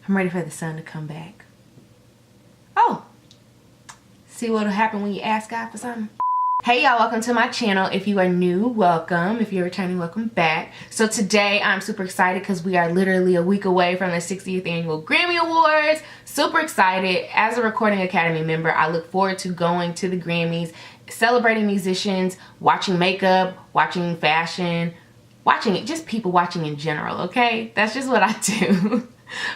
I'm ready for the sun to come back. Oh, see what'll happen when you ask God for something? Hey y'all, welcome to my channel. If you are new, welcome. If you're returning, welcome back. So today I'm super excited because we are literally a week away from the 60th annual Grammy Awards. Super excited. As a Recording Academy member, I look forward to going to the Grammys, celebrating musicians, watching makeup, watching fashion, watching it, just people watching in general, okay? That's just what I do.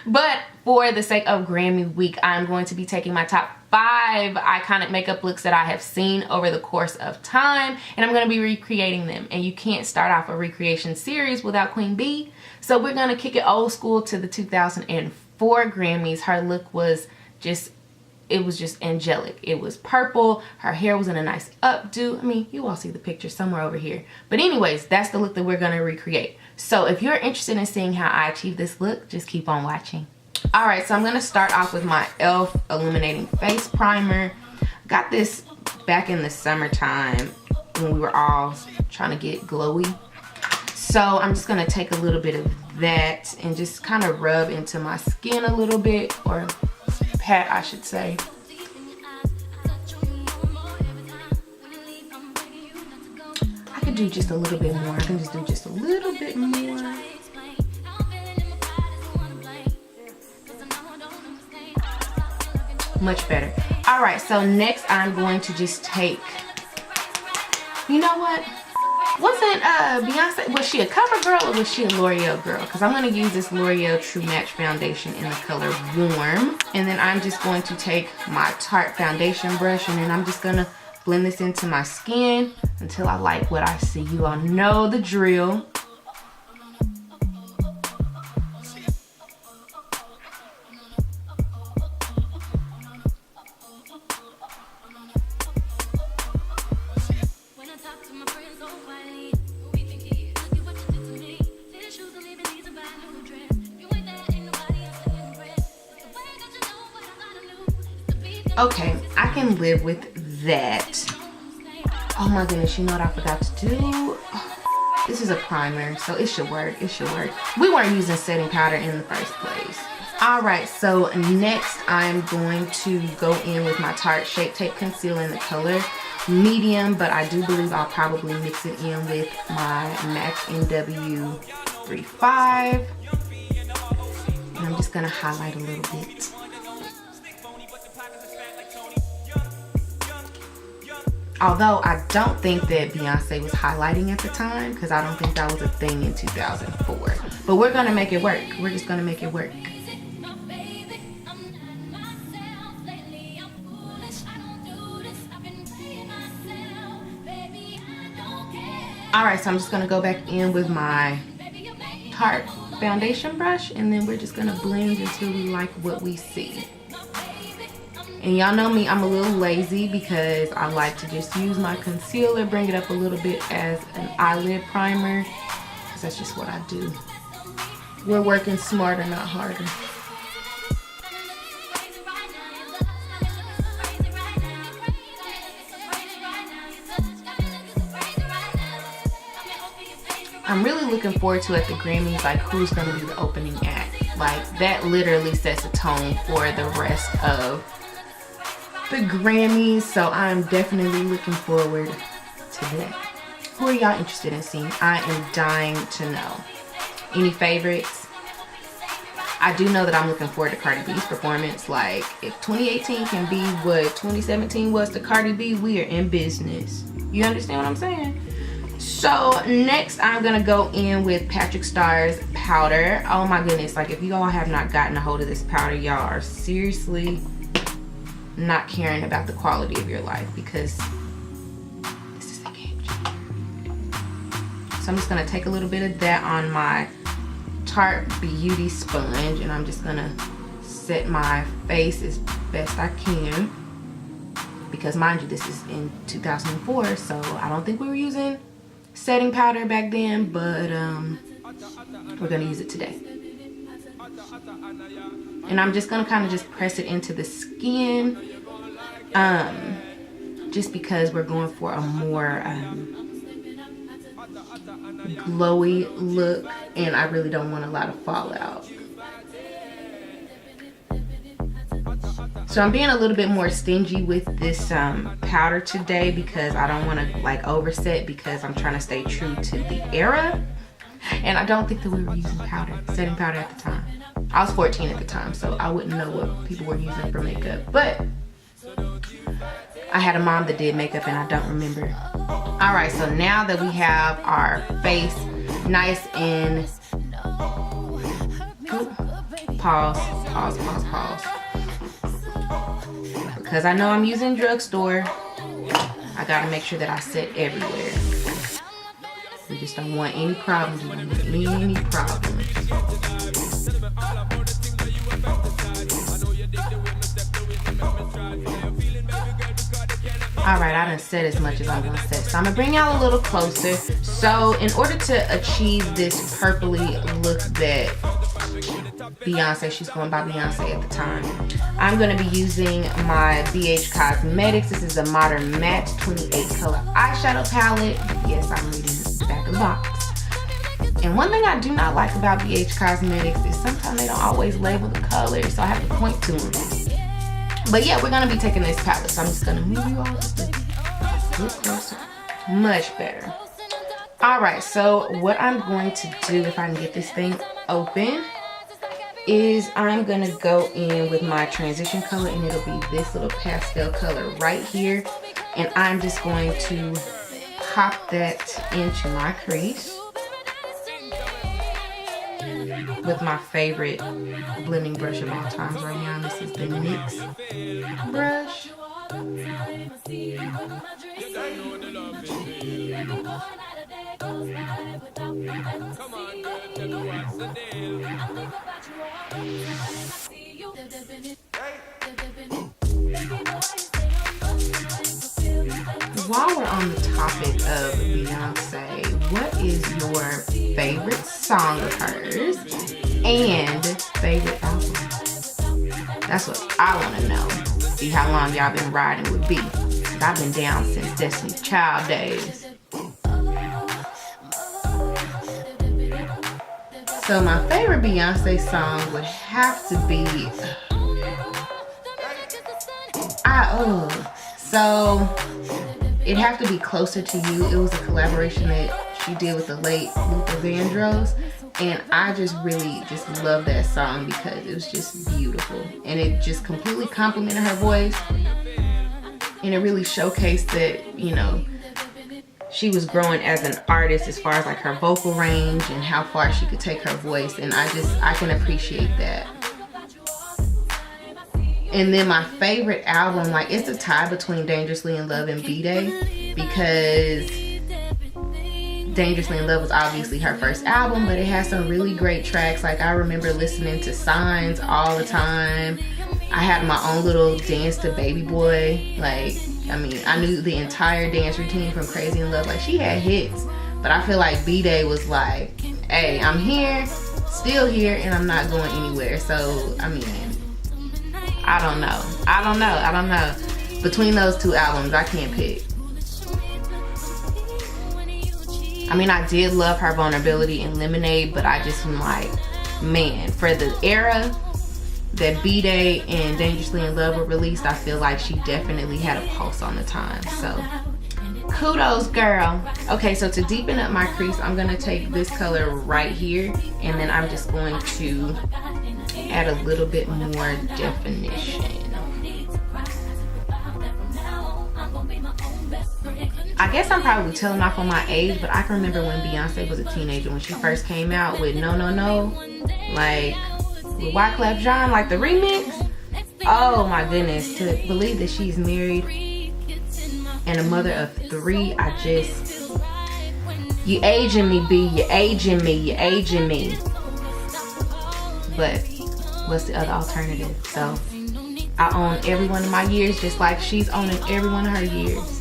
But for the sake of Grammy week, I'm going to be taking my top 5 iconic makeup looks that I have seen over the course of time, and I'm going to be recreating them. And you can't start off a recreation series without Queen B. So we're going to kick it old school to the 2004 Grammys. Her look was just, it was just angelic. It was purple. Her hair was in a nice updo. I mean, you all see the picture somewhere over here. But anyways, that's the look that we're going to recreate. So if you're interested in seeing how I achieve this look, just keep on watching. Alright, so I'm going to start off with my e.l.f. Illuminating Face Primer. Got this back in the summertime when we were all trying to get glowy. So I'm just going to take a little bit of that and just kind of rub into my skin a little bit, or pat I should say. I could do just a little bit more. I can just do just a little bit more. Much better. All right, so next I'm going to just take, you know what, wasn't Beyonce, was she a cover girl or was she a L'Oreal girl? Because I'm going to use this L'Oreal True Match foundation in the color Warm, and then I'm just going to take my Tarte foundation brush, and then I'm just going to blend this into my skin until I like what I see. You all know the drill. Okay, I can live with that. Oh my goodness, you know what I forgot to do? Oh, this is a primer, so it should work. It should work. We weren't using setting powder in the first place. Alright, so next I'm going to go in with my Tarte Shape Tape Concealer in the color Medium, but I do believe I'll probably mix it in with my MAC NW35. And I'm just going to highlight a little bit. Although I don't think that Beyonce was highlighting at the time, because I don't think that was a thing in 2004. But we're going to make it work. We're just going to make it work. Alright, so I'm just going to go back in with my Tarte foundation brush, and then we're just going to blend until we like what we see. And y'all know me, I'm a little lazy because I like to just use my concealer, bring it up a little bit as an eyelid primer, because that's just what I do. We're working smarter, not harder. I'm really looking forward to at the Grammys, like, who's going to be the opening act. Like, that literally sets a tone for the rest of the Grammys, so I'm definitely looking forward to that. Who are y'all interested in seeing? I am dying to know. Any favorites? I do know that I'm looking forward to Cardi B's performance. Like, if 2018 can be what 2017 was to Cardi B, we are in business. You understand what I'm saying? So next I'm gonna go in with PATRICKSTARRR's powder. Oh my goodness, like, if you all have not gotten a hold of this powder, y'all are seriously not caring about the quality of your life, because this is a game changer. So I'm just going to take a little bit of that on my Tarte Beauty sponge, and I'm just going to set my face as best I can, because mind you, this is in 2004, so I don't think we were using setting powder back then, but we're going to use it today. And I'm just going to kind of just press it into the skin, just because we're going for a more glowy look, and I really don't want a lot of fallout. So I'm being a little bit more stingy with this powder today because I don't want to like overset, because I'm trying to stay true to the era. And I don't think that we were using setting powder at the time. I was 14 at the time, so I wouldn't know what people were using for makeup. But I had a mom that did makeup and I don't remember. All right, so now that we have our face nice and, pause. Because I know I'm using drugstore, I gotta make sure that I set everywhere. We just don't want any problems. We don't want any problems. Alright, I done set as much as I'm gonna set. So I'm gonna bring y'all a little closer. So in order to achieve this purpley look that Beyonce, she's going by Beyonce at the time, I'm gonna be using my Beige Cosmetics. This is a Modern Matte 28 color eyeshadow palette. Yes, I'm reading the back of the box. And one thing I do not like about Beige Cosmetics is sometimes they don't always label the colors, so I have to point to them. But yeah, we're gonna be taking this palette, so I'm just gonna move you all just a bit closer. Much better. All right, so what I'm going to do, if I can get this thing open, is I'm gonna go in with my transition color, and it'll be this little pastel color right here. And I'm just going to pop that into my crease with my favorite blending brush of all times right now. This is the NYX brush. While we're on the topic of Beyonce, what is your favorite song of hers and favorite album? That's what I want to know. See how long y'all been riding with B. I've been down since Destiny's Child days. So my favorite Beyonce song would have to be, so it'd have to be Closer to You. It was a collaboration that she did with the late Luther Vandross, and I just really just love that song because it was just beautiful, and it just completely complimented her voice, and it really showcased that, you know, she was growing as an artist as far as like her vocal range and how far she could take her voice, and I can appreciate that. And then my favorite album, like, it's a tie between Dangerously in Love and B-Day, because Dangerously in Love was obviously her first album, but it has some really great tracks. Like, I remember listening to Signs all the time. I had my own little dance to Baby Boy. Like, I mean, I knew the entire dance routine from Crazy in Love. Like, she had hits, but I feel like B-Day was like, hey, I'm here, still here, and I'm not going anywhere. So, I mean, I don't know. Between those two albums, I can't pick. I mean, I did love her Vulnerability and Lemonade, but I just am like, man, for the era that B-Day and Dangerously in Love were released, I feel like she definitely had a pulse on the time. So, kudos, girl. Okay, so to deepen up my crease, I'm gonna take this color right here, and then I'm just going to add a little bit more definition. I guess I'm probably telling off on my age, but I can remember when Beyonce was a teenager, when she first came out with No No No, like with Wyclef Jean, like the remix. Oh my goodness, to believe that she's married and a mother of 3, you aging me, B, you aging me. But what's the other alternative? So I own every one of my years just like she's owning every one of her years.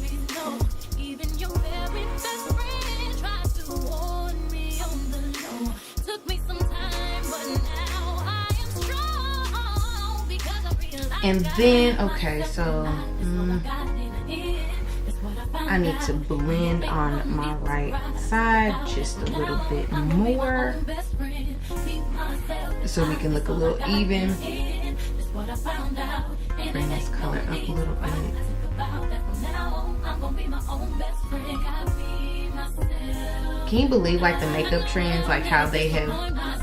And then, okay, so I need to blend on my right side just a little bit more so we can look a little even. Bring this color up a little bit. Can you believe like the makeup trends, like how they have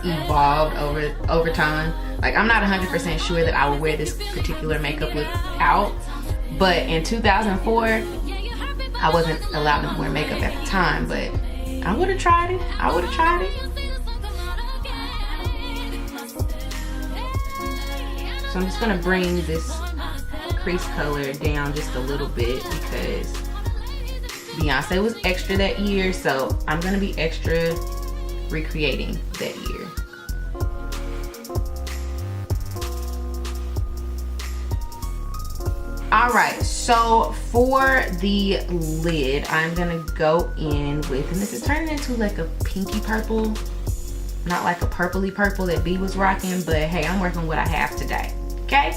evolved over time? Like I'm not 100% sure that I would wear this particular makeup look out, but in 2004, I wasn't allowed to wear makeup at the time, but I would have tried it. I would have tried it. So I'm just gonna bring this crease color down just a little bit because Beyonce was extra that year, so I'm gonna be extra recreating that year. All right, so for the lid, I'm gonna go in with, and this is turning into like a pinky purple, not like a purpley purple that B was rocking, but hey, I'm working with what I have today, okay?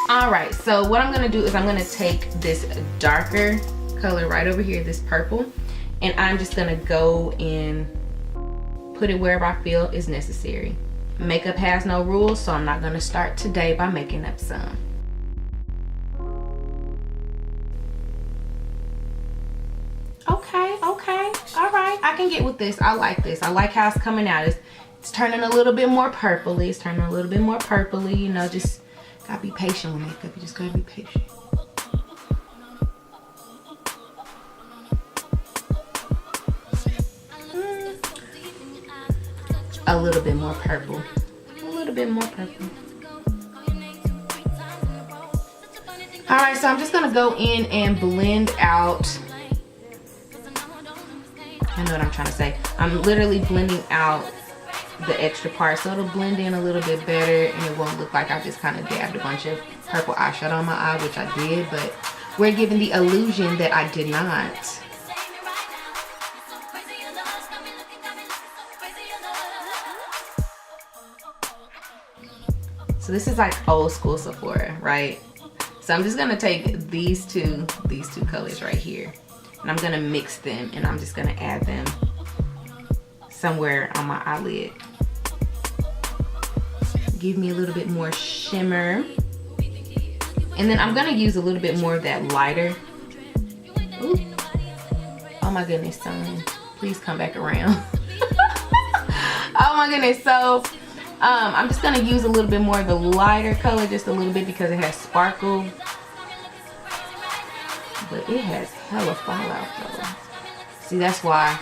All right, so what I'm gonna do is I'm gonna take this darker color right over here, this purple, and I'm just gonna go and put it wherever I feel is necessary. Makeup has no rules, so I'm not gonna start today by making up some. Okay, all right, I can get with this. I like this. I like how it's coming out. It's turning a little bit more purpley. It's turning a little bit more purpley, you know, just gotta be patient with makeup. You just gotta be patient. A little bit more purple. A little bit more purple. All right, so I'm just gonna go in and blend out. I know what I'm trying to say. I'm literally blending out the extra part so it'll blend in a little bit better and it won't look like I just kind of dabbed a bunch of purple eyeshadow on my eye, which I did, but we're giving the illusion that I did not. So this is like old school Sephora, right? So I'm just gonna take these two colors right here, and I'm gonna mix them, and I'm just gonna add them somewhere on my eyelid. Give me a little bit more shimmer. And then I'm gonna use a little bit more of that lighter. Ooh. Oh my goodness, son. Please come back around. Oh my goodness, so I'm just gonna use a little bit more of the lighter color, just a little bit because it has sparkle. But it has hella fallout though. See, that's why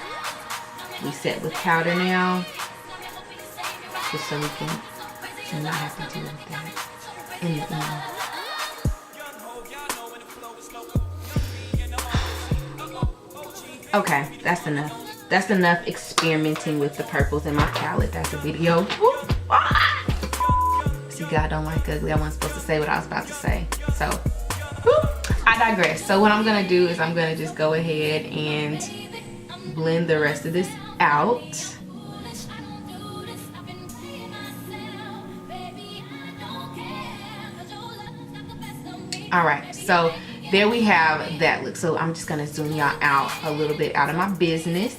we set with powder now. Just so we can not have to deal with that in the end. Okay, that's enough. That's enough experimenting with the purples in my palette. That's a video. See, God don't like ugly. I wasn't supposed to say what I was about to say. So, I digress. So what I'm gonna do is I'm gonna just go ahead and blend the rest of this out. All right, so there we have that look. So I'm just gonna zoom y'all out a little bit out of my business,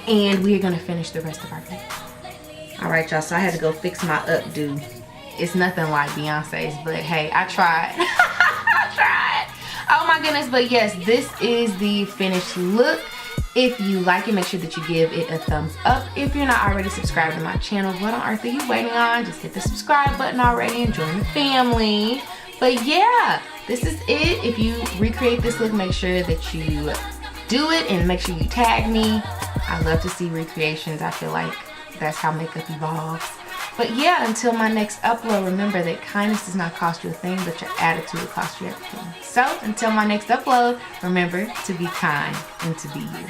and we're gonna finish the rest of our day. All right, y'all, so I had to go fix my updo. It's nothing like Beyonce's, but hey, I tried. I tried. Oh my goodness, but yes, this is the finished look. If you like it, make sure that you give it a thumbs up. If you're not already subscribed to my channel, what on earth are you waiting on? Just hit the subscribe button already and join the family. But yeah, this is it. If you recreate this look, make sure that you do it and make sure you tag me. I love to see recreations. I feel like that's how makeup evolves. But yeah, until my next upload, remember that kindness does not cost you a thing, but your attitude will cost you everything. So until my next upload, remember to be kind and to be you.